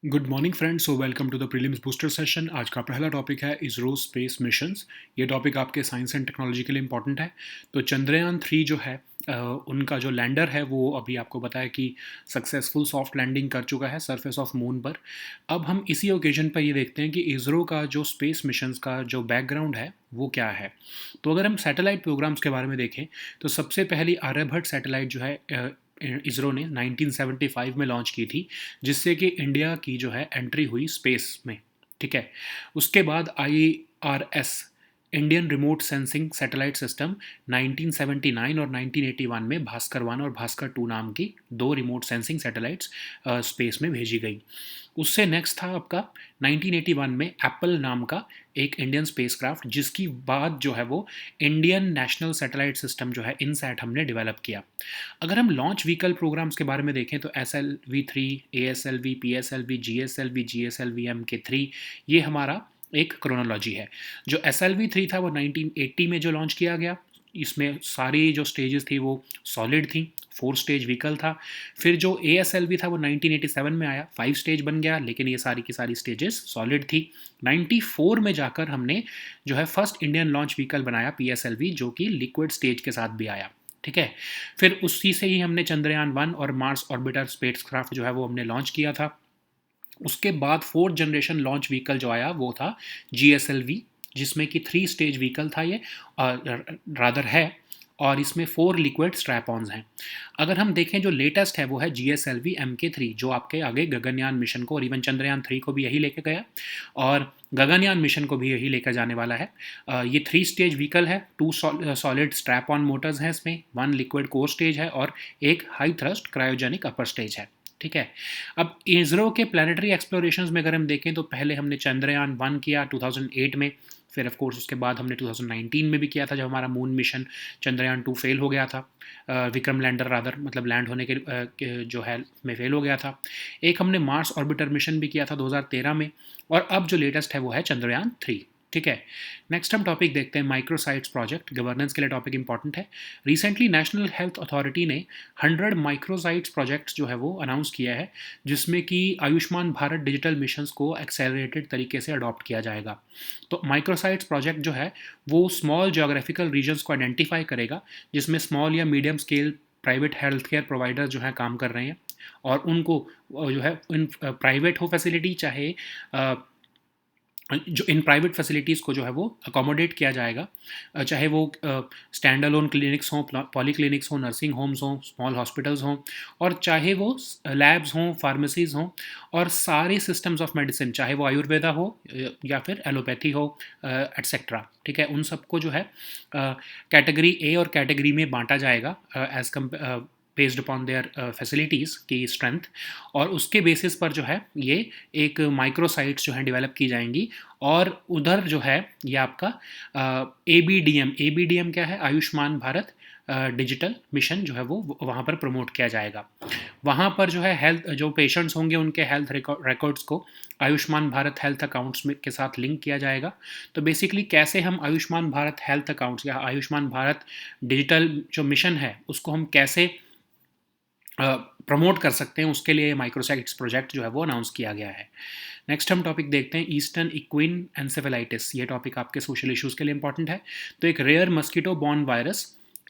Good morning friends, so welcome to the prelims booster session. आज का पहला topic है इसरो स्पेस मिशंस। ये टॉपिक आपके साइंस एंड टेक्नोलॉजी के लिए इंपॉर्टेंट है। तो चंद्रयान 3 जो है उनका जो लैंडर है वो अभी आपको बताया कि सक्सेसफुल सॉफ्ट लैंडिंग कर चुका है सरफेस ऑफ मून पर। अब हम इसी ओकेजन पर ये देखते हैं कि इसरो का जो स्पेस मिशंस का जो बैकग्राउंड है वो क्या है। तो अगर हम सैटेलाइट प्रोग्राम्स के बारे में देखें तो सबसे पहली आर्यभट्ट सैटेलाइट जो है इसरो ने 1975 में लॉन्च की थी, जिससे कि इंडिया की जो है एंट्री हुई स्पेस में। ठीक है। उसके बाद IRS Indian remote sensing satellite system 1979 और 1981 में भास्कर 1 और भास्कर 2 नाम की दो रिमोट सेंसिंग सैटेलाइट्स स्पेस में भेजी गई। उससे नेक्स्ट था आपका 1981 में एप्पल नाम का एक इंडियन स्पेसक्राफ्ट, जिसकी बाद जो है वो इंडियन नेशनल सैटेलाइट सिस्टम जो है इनसैट हमने डेवलप किया। अगर हम लॉन्च व्हीकल प्रोग्राम्स के बारे में देखें तो SLV-3, ASLV, PSLV, GSLV, GSLV-MK3 ये हमारा एक क्रोनोलॉजी है। जो SLV-3 था वो 1980 में जो लॉन्च किया गया। इसमें सारी जो स्टेजेस थी वो सॉलिड थी, 4 स्टेज व्हीकल था। फिर जो ASLV था वो 1987 में आया, 5 स्टेज बन गया, लेकिन ये सारी की सारी स्टेजेस सॉलिड थी। 94 में जाकर हमने जो है फर्स्ट इंडियन लॉन्च व्हीकल बनाया PSLV, जो कि लिक्विड स्टेज के साथ भी आया। ठीक है। फिर उसी से ही हमने चंद्रयान 1 और मार्स ऑर्बिटर स्पेसक्राफ्ट जो है वो हमने लॉन्च किया था। उसके बाद 4th जनरेशन लॉन्च व्हीकल जो आया वो था GSLV, जिसमें कि 3 स्टेज व्हीकल था ये, रादर है, और इसमें 4 लिक्विड स्ट्रैप ऑन्स हैं। अगर हम देखें जो लेटेस्ट है वो है GSLV-MK3, जो आपके आगे गगनयान मिशन को और इवन चंद्रयान 3 को भी यही लेके गया और गगनयान मिशन को भी यही लेकर जाने वाला है। ये 3 स्टेज व्हीकल है, 2 सॉलिड स्ट्रैप ऑन मोटर्स हैं इसमें, 1 लिक्विड कोर स्टेज है और एक high thrust cryogenic upper stage है। ठीक है। अब इसरो के प्लानिटरी एक्सप्लोरेशंस में अगर हम देखें तो पहले हमने चंद्रयान 1 किया 2008 में। फिर ऑफ कोर्स उसके बाद हमने 2019 में भी किया था, जब हमारा मून मिशन चंद्रयान 2 फेल हो गया था। विक्रम लैंडर रादर मतलब लैंड होने के जो है में फेल हो गया था। एक हमने मार्स ऑर्बिटर मिशन भी किया था 2013 में। और अब जो लेटेस्ट है वो है चंद्रयान 3। ठीक है। नेक्स्ट हम टॉपिक देखते हैं माइक्रोसाइट्स प्रोजेक्ट। गवर्नेंस के लिए टॉपिक इंपॉर्टेंट है। रिसेंटली नेशनल हेल्थ अथॉरिटी ने 100 माइक्रोसाइट्स प्रोजेक्ट्स जो है वो अनाउंस किया है, जिसमें कि आयुष्मान भारत डिजिटल मिशंस को एक्सेलरेटेड तरीके से अडॉप्ट किया जाएगा। तो माइक्रोसाइट्स प्रोजेक्ट जो है वो स्मॉल जोग्राफिकल रीजन्स को आइडेंटिफाई करेगा, जिसमें स्मॉल या medium scale private health care provider जो है काम कर रहे हैं, और उनको जो है इन प्राइवेट हो फैसिलिटी, चाहे जो इन प्राइवेट फैसिलिटीज़ को जो है वो अकोमोडेट किया जाएगा, चाहे वो स्टैंड अलोन क्लिनिक्स हों, पॉली क्लिनिक्स हों, नर्सिंग होम्स हों, स्मॉल हॉस्पिटल्स हों, और चाहे वो लैब्स हों, फार्मेसीज़ हों, और सारे सिस्टम्स ऑफ मेडिसिन, चाहे वो आयुर्वेदा हो या फिर एलोपैथी हो, एट्सेट्रा। ठीक है। उन सबको जो है कैटेगरी A और कैटेगरी में बांटा जाएगा as come based upon their facilities की स्ट्रेंथ, और उसके बेसिस पर जो है ये एक माइक्रोसाइट्स जो है डेवलप की जाएंगी। और उधर जो है ये आपका ABDM क्या है, आयुष्मान भारत डिजिटल मिशन जो है वो वहाँ पर प्रमोट किया जाएगा। वहाँ पर जो है हेल्थ जो पेशेंट्स होंगे उनके हेल्थ रिकॉर्ड्स को आयुष्मान भारत हेल्थ अकाउंट्स में के साथ लिंक किया जाएगा। तो बेसिकली कैसे हम आयुष्मान भारत हेल्थ अकाउंट्स या आयुष्मान भारत डिजिटल जो मिशन है उसको हम कैसे प्रमोट कर सकते हैं, उसके लिए माइक्रोसाइट्स प्रोजेक्ट जो है वो अनाउंस किया गया है। नेक्स्ट हम टॉपिक देखते हैं ईस्टर्न इक्विन एनसेफेलाइटिस। ये टॉपिक आपके सोशल इश्यूज़ के लिए इंपॉर्टेंट है। तो एक rare mosquito borne virus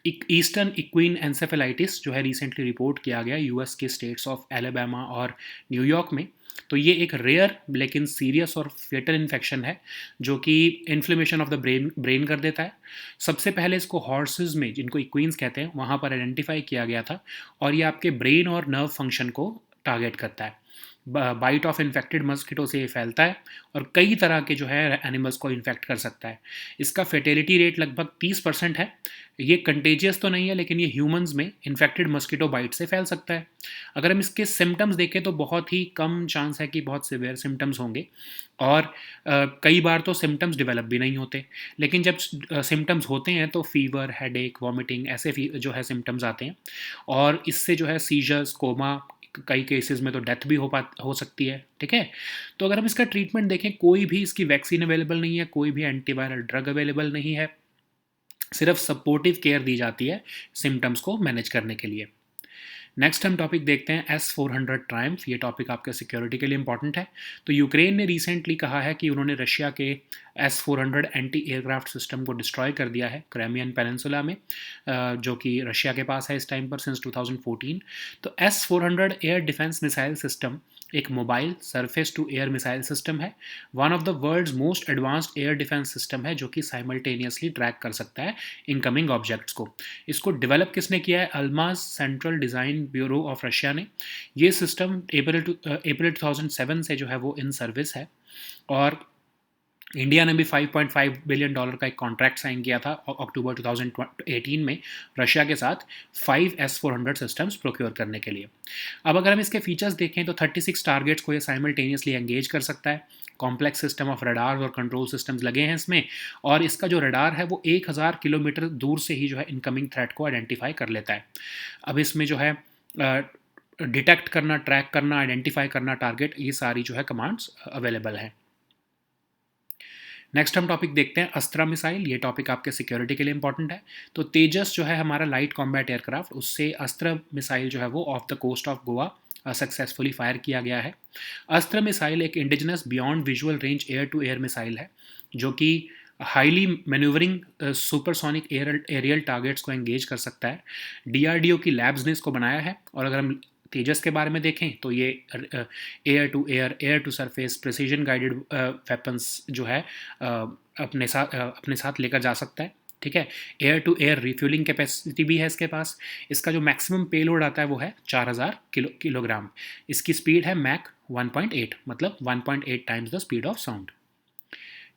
eastern equine encephalitis जो है रिसेंटली रिपोर्ट किया गया US के स्टेट्स ऑफ एलाबामा और न्यूयॉर्क में। तो ये एक रेयर लेकिन सीरियस और फेटल इन्फेक्शन है, जो कि इन्फ्लेमेशन ऑफ द ब्रेन कर देता है। सबसे पहले इसको हॉर्सेस में, जिनको इक्वीन्स कहते हैं, वहाँ पर आइडेंटिफाई किया गया था, और ये आपके ब्रेन और नर्व फंक्शन को टारगेट करता है। बाइट ऑफ इन्फेक्टेड मस्कीटो से ये फैलता है और कई तरह के जो है एनिमल्स को इन्फेक्ट कर सकता है। इसका फेटेलिटी रेट लगभग 30% है। ये कंटेजियस तो नहीं है, लेकिन ये ह्यूमंस में इन्फेक्टेड मस्कीटो बाइट से फैल सकता है। अगर हम इसके सिम्टम्स देखें तो बहुत ही कम चांस है कि बहुत सिवियर सिम्टम्स होंगे, और कई बार तो सिम्टम्स डेवलप भी नहीं होते। लेकिन जब सिम्टम्स होते हैं तो फीवर, हेडेक, वॉमिटिंग ऐसे जो है सिम्टम्स आते हैं, और इससे जो है सीजर्स, कोमा, कई केसेस में तो डेथ भी हो सकती है। ठीक है। तो अगर हम इसका ट्रीटमेंट देखें, कोई भी इसकी वैक्सीन अवेलेबल नहीं है, कोई भी एंटीवायरल ड्रग अवेलेबल नहीं है, सिर्फ सपोर्टिव केयर दी जाती है सिम्टम्स को मैनेज करने के लिए। नेक्स्ट हम टॉपिक देखते हैं S-400 ट्रायम्फ। ये टॉपिक आपके सिक्योरिटी के लिए इंपॉर्टेंट है। तो यूक्रेन ने रिसेंटली कहा है कि उन्होंने रशिया के S-400 एंटी एयरक्राफ्ट सिस्टम को डिस्ट्रॉय कर दिया है क्राइमियन पेनिनसुला में, जो कि रशिया के पास है इस टाइम पर सिंस 2014। तो S-400 air defence missile system एक mobile surface to air missile system है, one of the world's most advanced air defence system है, जो कि साइमल्टेनियसली ट्रैक कर सकता है इनकमिंग ऑब्जेक्ट्स को। इसको डेवलप किसने किया है? Almaz Central Design Bureau of Russia ने। ये सिस्टम अप्रैल 2007 से जो है वो इन सर्विस है, और इंडिया ने भी $5.5 बिलियन का एक कॉन्ट्रैक्ट साइन किया था अक्टूबर 2018 में रशिया के साथ 5 S-400 सिस्टम्स प्रोक्योर करने के लिए। अब अगर हम इसके फीचर्स देखें तो 36 टारगेट्स को ये साइमल्टेनियसली एंगेज कर सकता है। कॉम्प्लेक्स सिस्टम ऑफ रडार और कंट्रोल सिस्टम्स लगे हैं इसमें, और इसका जो रडार है वो 1000 किलोमीटर दूर से ही जो है इनकमिंग थ्रेट को आइडेंटिफाई कर लेता है। अब इसमें जो है डिटेक्ट करना, ट्रैक करना, आइडेंटिफाई करना टारगेट, ये सारी जो है कमांड्स अवेलेबल हैं। नेक्स्ट हम टॉपिक देखते हैं अस्त्रा मिसाइल। ये टॉपिक आपके सिक्योरिटी के लिए इंपॉर्टेंट है। तो तेजस जो है हमारा लाइट कॉम्बैट एयरक्राफ्ट, उससे अस्त्र मिसाइल जो है वो off the coast of Goa successfully fire किया गया है। अस्त्र मिसाइल एक indigenous beyond visual range air to air missile है, जो कि highly manoeuvring supersonic aerial targets को एंगेज कर सकता है। डीआरडीओ की लैब्स ने इसको बनाया है, और अगर हम तेजस के बारे में देखें तो ये air to air, air to surface precision guided weapons जो है अपने साथ लेकर जा सकता है। ठीक है, air to air refuelling capacity भी है इसके पास। इसका जो मैक्सिमम पेलोड आता है वो है 4000 किलोग्राम। इसकी स्पीड है मैक 1.8, मतलब 1.8 times the speed of sound.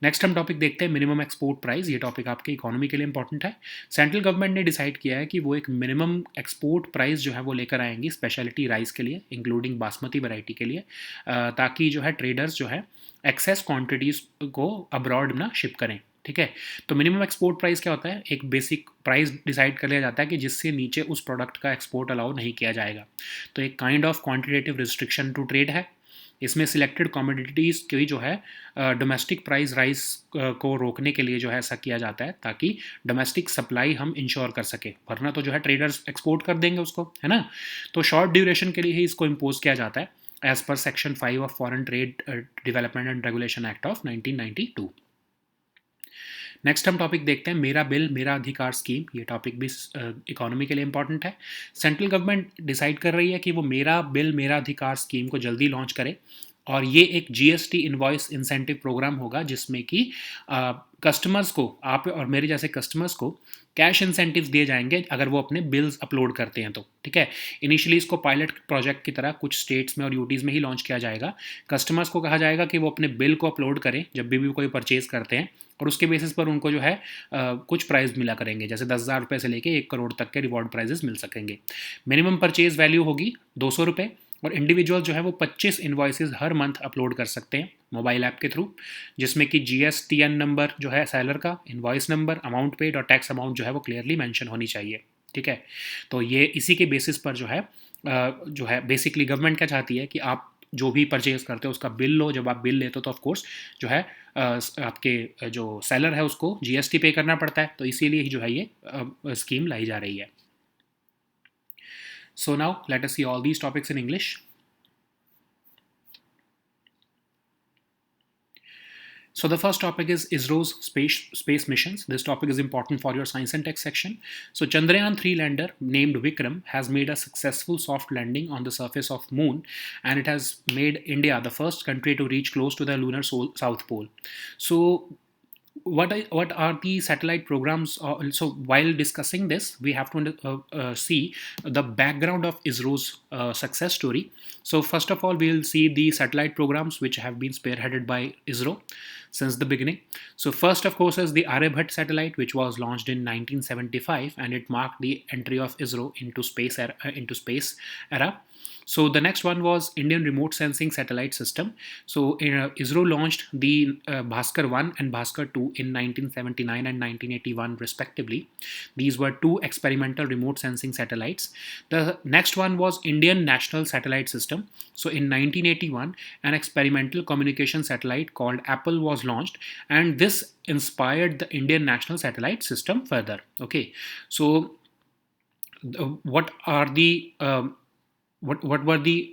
Next हम टॉपिक देखते हैं मिनिमम एक्सपोर्ट प्राइस। ये टॉपिक आपके इकोनॉमी के लिए इंपॉर्टेंट है। सेंट्रल गवर्नमेंट ने डिसाइड किया है कि वो एक मिनिमम एक्सपोर्ट प्राइस जो है वो लेकर आएंगी स्पेशलिटी राइस के लिए, इंक्लूडिंग बासमती वैरायटी के लिए, ताकि जो है ट्रेडर्स जो है एक्सेस क्वांटिटीज़ को अब्रॉड ना शिप करें। ठीक है, तो मिनिमम एक्सपोर्ट प्राइस क्या होता है? एक बेसिक प्राइस डिसाइड कर लिया जाता है कि जिससे नीचे उस प्रोडक्ट का एक्सपोर्ट अलाउ नहीं किया जाएगा। तो एक kind of quantitative restriction to trade है। इसमें सिलेक्टेड कमोडिटीज़ की जो है डोमेस्टिक प्राइस राइस को रोकने के लिए जो है ऐसा किया जाता है, ताकि डोमेस्टिक सप्लाई हम इंश्योर कर सके, वरना तो जो है ट्रेडर्स एक्सपोर्ट कर देंगे उसको, है ना। तो शॉर्ट ड्यूरेशन के लिए ही इसको इम्पोज किया जाता है as per section 5 of foreign trade development and regulation act of 1992। Next हम टॉपिक देखते हैं मेरा बिल मेरा अधिकार स्कीम। ये टॉपिक भी इकोनॉमी के लिए इंपॉर्टेंट है। सेंट्रल गवर्नमेंट डिसाइड कर रही है कि वो मेरा बिल मेरा अधिकार स्कीम को जल्दी लॉन्च करे, और ये एक जीएसटी इनवॉइस इंसेंटिव प्रोग्राम होगा, जिसमें कि कस्टमर्स को, आप और मेरे जैसे कस्टमर्स को कैश इंसेंटिव्स दिए जाएंगे अगर वो अपने बिल्स अपलोड करते हैं तो। ठीक है, इनिशियली इसको पायलट प्रोजेक्ट की तरह कुछ स्टेट्स में और यूटीज़ में ही लॉन्च किया जाएगा। कस्टमर्स को कहा जाएगा कि वो अपने बिल को अपलोड करें जब भी कोई परचेज़ करते हैं, और उसके बेसिस पर उनको जो है कुछ प्राइज़ मिला करेंगे, जैसे 10,000 रुपये से लेके 1 करोड़ तक के रिवॉर्ड प्राइजेस मिल सकेंगे। मिनिमम परचेज वैल्यू होगी 200 रुपये, और इंडिविजुअल जो है वो 25 इन्वॉइसेस हर मंथ अपलोड कर सकते हैं मोबाइल ऐप के थ्रू, जिसमें कि जीएसटीएन नंबर जो है सेलर का, इन्वॉइस नंबर, अमाउंट पेड और टैक्स अमाउंट जो है वो क्लियरली मेंशन होनी चाहिए। ठीक है, तो ये इसी के बेसिस पर जो है बेसिकली गवर्नमेंट क्या चाहती है कि आप जो भी परचेज करते हो उसका बिल लो। जब आप बिल लेते हो तो ऑफकोर्स जो है आपके जो सेलर है उसको जीएसटी पे करना पड़ता है, तो इसीलिए ही जो है ये स्कीम लाई जा रही है। So now let us see all these topics in English. So the first topic is ISRO's space missions. This topic is important for your science and tech section. So Chandrayaan 3 lander named Vikram has made a successful soft landing on the surface of Moon, and it has made India the first country to reach close to the lunar south pole. So what are the satellite programs? So while discussing this, we have to see the background of ISRO's success story. So first of all, we'll see the satellite programs which have been spearheaded by ISRO since the beginning. So first, of course, is the Aryabhat satellite, which was launched in 1975, and it marked the entry of ISRO into space era. So the next one was Indian remote sensing satellite system. So ISRO launched the Bhaskar 1 and Bhaskar 2 in 1979 and 1981 respectively. These were two experimental remote sensing satellites. The next one was Indian National Satellite System. So in 1981, an experimental communication satellite called Apple was launched, and this inspired the Indian National Satellite System further. Okay, so what are the what were the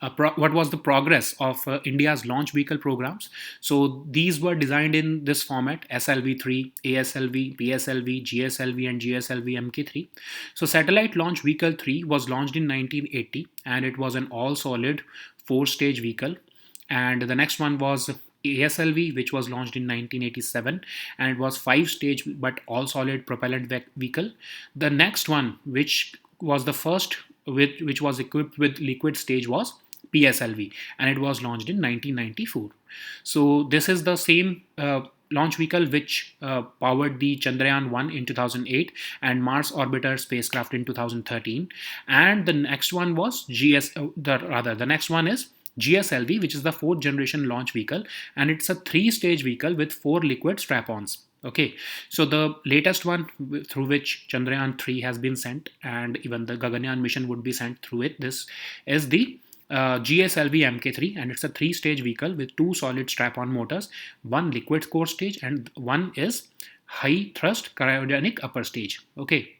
what was the progress of India's launch vehicle programs. So these were designed in this format: SLV-3, ASLV, PSLV, GSLV, and GSLV MK3. So Satellite Launch Vehicle 3 was launched in 1980, and it was an all-solid four-stage vehicle. And the next one was ASLV, which was launched in 1987, and it was five-stage but all-solid propellant vehicle. The next one, which was the first which was equipped with liquid stage, was PSLV, and it was launched in 1994. So this is the same launch vehicle which powered the Chandrayaan 1 in 2008 and Mars orbiter spacecraft in 2013. And the next one was the next one is GSLV, which is the fourth generation launch vehicle, and it's a three-stage vehicle with four liquid strap-ons. Okay, so the latest one through which Chandrayaan 3 has been sent, and even the Gaganyaan mission would be sent through it, this is the GSLV MK3, and it's a three-stage vehicle with two solid strap-on motors, one liquid core stage, and one is high thrust cryogenic upper stage. Okay.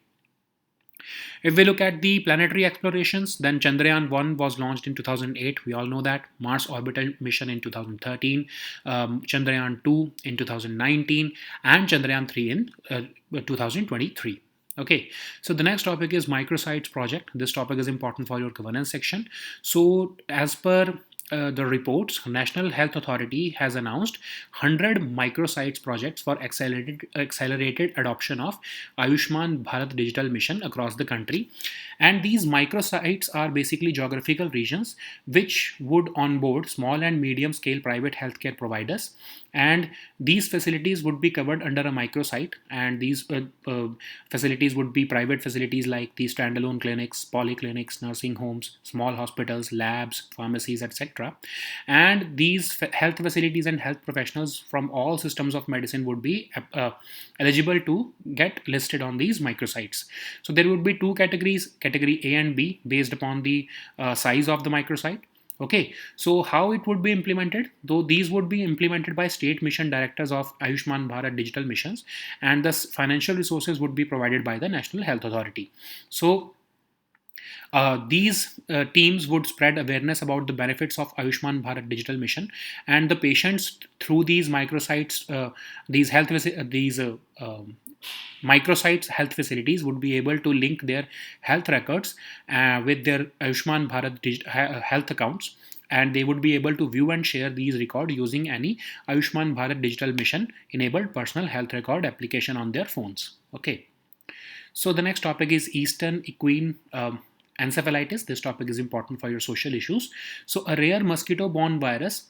If we look at the planetary explorations, then Chandrayaan 1 was launched in 2008. We all know that. Mars orbital mission in 2013, Chandrayaan 2 in 2019, and Chandrayaan 3 in 2023. Okay, so the next topic is microsites project. This topic is important for your governance section. So as per the reports, National Health Authority has announced 100 microsites projects for accelerated adoption of Ayushman Bharat Digital Mission across the country. And these microsites are basically geographical regions which would onboard small and medium scale private healthcare providers. And these facilities would be covered under a microsite, and these facilities would be private facilities like the standalone clinics, polyclinics, nursing homes, small hospitals, labs, pharmacies, etc. And these health facilities and health professionals from all systems of medicine would be eligible to get listed on these microsites. So there would be two categories, category A and B, based upon the size of the microsite. Okay, so how it would be implemented? Though these would be implemented by state mission directors of Ayushman Bharat digital missions, and the financial resources would be provided by the National Health Authority. So these teams would spread awareness about the benefits of Ayushman Bharat digital mission, and the patients through these microsites, these microsites health facilities would be able to link their health records with their Ayushman Bharat health accounts, and they would be able to view and share these records using any Ayushman Bharat digital mission enabled personal health record application on their phones. Okay. So the next topic is Eastern equine encephalitis. This topic is important for your social issues. So a rare mosquito-borne virus,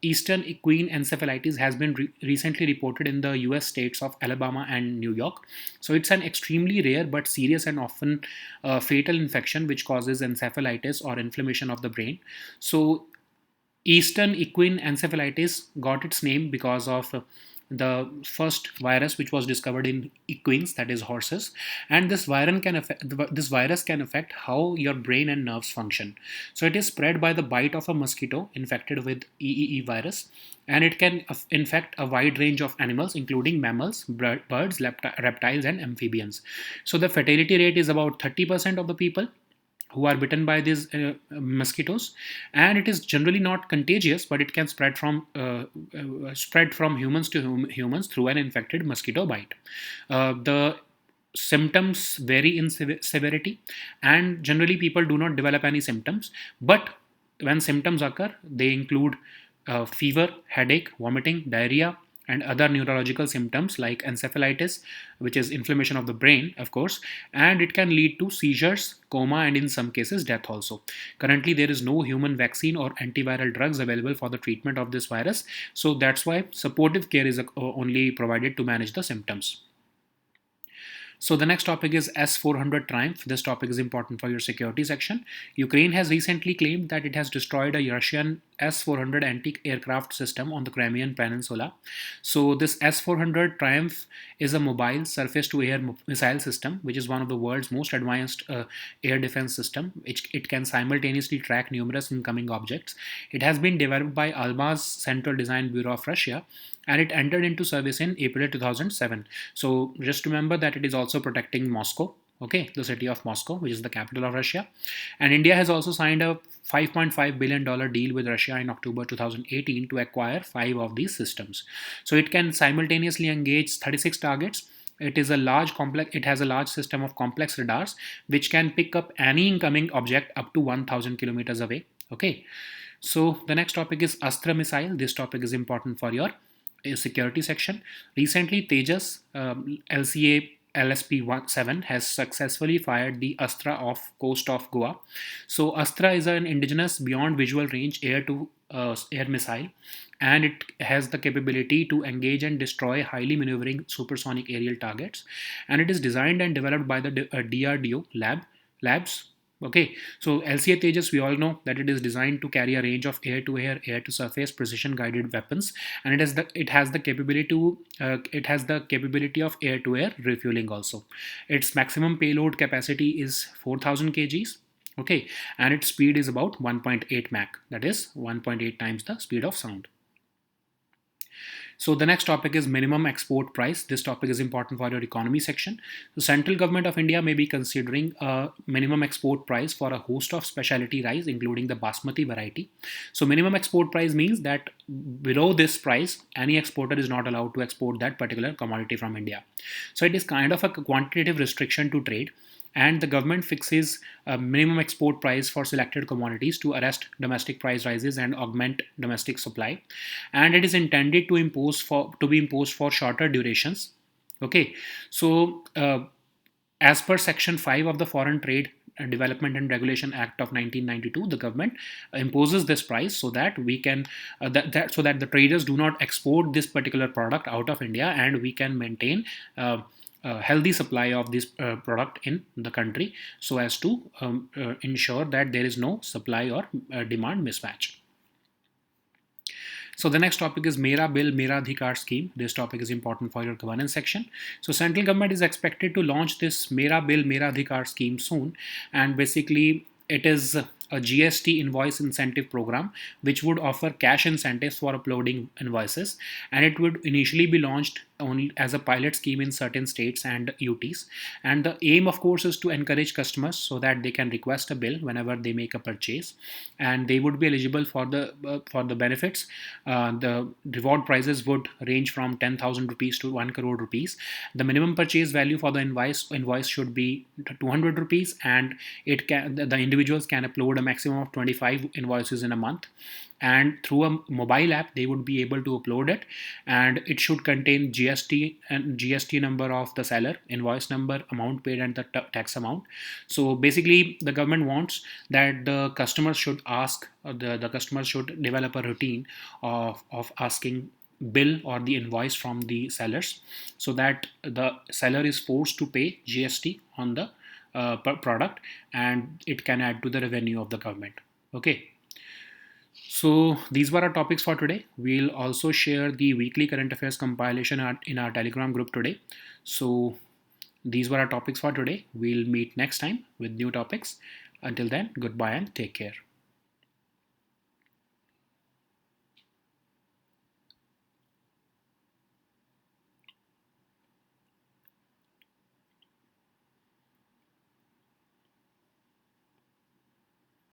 Eastern equine encephalitis, has been recently reported in the US states of Alabama and New York. So it's an extremely rare but serious and often fatal infection which causes encephalitis or inflammation of the brain. So Eastern equine encephalitis got its name because of the first virus which was discovered in equines, that is horses, and this virus can affect how your brain and nerves function. So it is spread by the bite of a mosquito infected with EEE virus, and it can infect a wide range of animals including mammals, birds, reptiles, and amphibians. So the fatality rate is about 30% of the people who are bitten by these mosquitoes, and it is generally not contagious, but it can spread from humans to humans through an infected mosquito bite. The symptoms vary in severity, and generally people do not develop any symptoms, but when symptoms occur, they include fever, headache, vomiting, diarrhea, and other neurological symptoms like encephalitis, which is inflammation of the brain, of course, and it can lead to seizures, coma, and in some cases death also. Currently, there is no human vaccine or antiviral drugs available for the treatment of this virus, so that's why supportive care is only provided to manage the symptoms. So the next topic is S-400 Triumph. This topic is important for your security section. Ukraine has recently claimed that it has destroyed a Russian S-400 anti-aircraft system on the Crimean Peninsula. So this S-400 Triumph is a mobile surface-to-air missile system, which is one of the world's most advanced air defense system. It can simultaneously track numerous incoming objects. It has been developed by Almaz Central Design Bureau of Russia, and it entered into service in April 2007. So just remember that it is also protecting Moscow. Okay, the city of Moscow, which is the capital of Russia. And India has also signed a $5.5 billion deal with Russia in October 2018 to acquire 5 of these systems. So it can simultaneously engage 36 targets. It has a large system of complex radars which can pick up any incoming object up to 1000 kilometers away. Okay. So the next topic is Astra missile. This topic is important for your security section. Recently, Tejas LCA LSP-7 has successfully fired the Astra off coast of Goa. So Astra is an indigenous beyond visual range air to air missile, and it has the capability to engage and destroy highly maneuvering supersonic aerial targets. And it is designed and developed by the DRDO labs. Okay, so LCA Tejas, we all know that it is designed to carry a range of air-to-air, air-to-surface precision-guided weapons, and it has the capability of air-to-air refueling also. Its maximum payload capacity is 4,000 kgs. Okay, and its speed is about 1.8 Mach, that is 1.8 times the speed of sound. So the next topic is minimum export price. This topic is important for your economy section. The central government of India may be considering a minimum export price for a host of specialty rice, including the basmati variety. So minimum export price means that below this price, any exporter is not allowed to export that particular commodity from India. So it is kind of a quantitative restriction to trade, and the government fixes a minimum export price for selected commodities to arrest domestic price rises and augment domestic supply, and it is intended to be imposed for shorter durations. Okay, so as per section 5 of the Foreign Trade Development and Regulation Act of 1992, the government imposes this price so that we can so that the traders do not export this particular product out of India, and we can maintain healthy supply of this product in the country, so as to ensure that there is no supply or demand mismatch. So the next topic is Mera Bill Mera Adhikar scheme. This topic is important for your governance section. So central government is expected to launch this Mera Bill Mera Adhikar scheme soon, and basically it is a GST invoice incentive program which would offer cash incentives for uploading invoices, and it would initially be launched only as a pilot scheme in certain states and UTs. And the aim, of course, is to encourage customers so that they can request a bill whenever they make a purchase, and they would be eligible for the benefits. The reward prizes would range from 10,000 rupees to 1 crore rupees. The minimum purchase value for the invoice should be 200 rupees, and the individuals can upload a maximum of 25 invoices in a month, and through a mobile app they would be able to upload it, and it should contain GST and GST number of the seller, invoice number, amount paid, and the tax amount. So basically the government wants that the customers should develop a routine of asking bill or the invoice from the sellers, so that the seller is forced to pay GST on the product, and it can add to the revenue of the government. Okay, so these were our topics for today. We'll also share the weekly current affairs compilation in our Telegram group today. So these were our topics for today. We'll meet next time with new topics. Until then, goodbye and take care.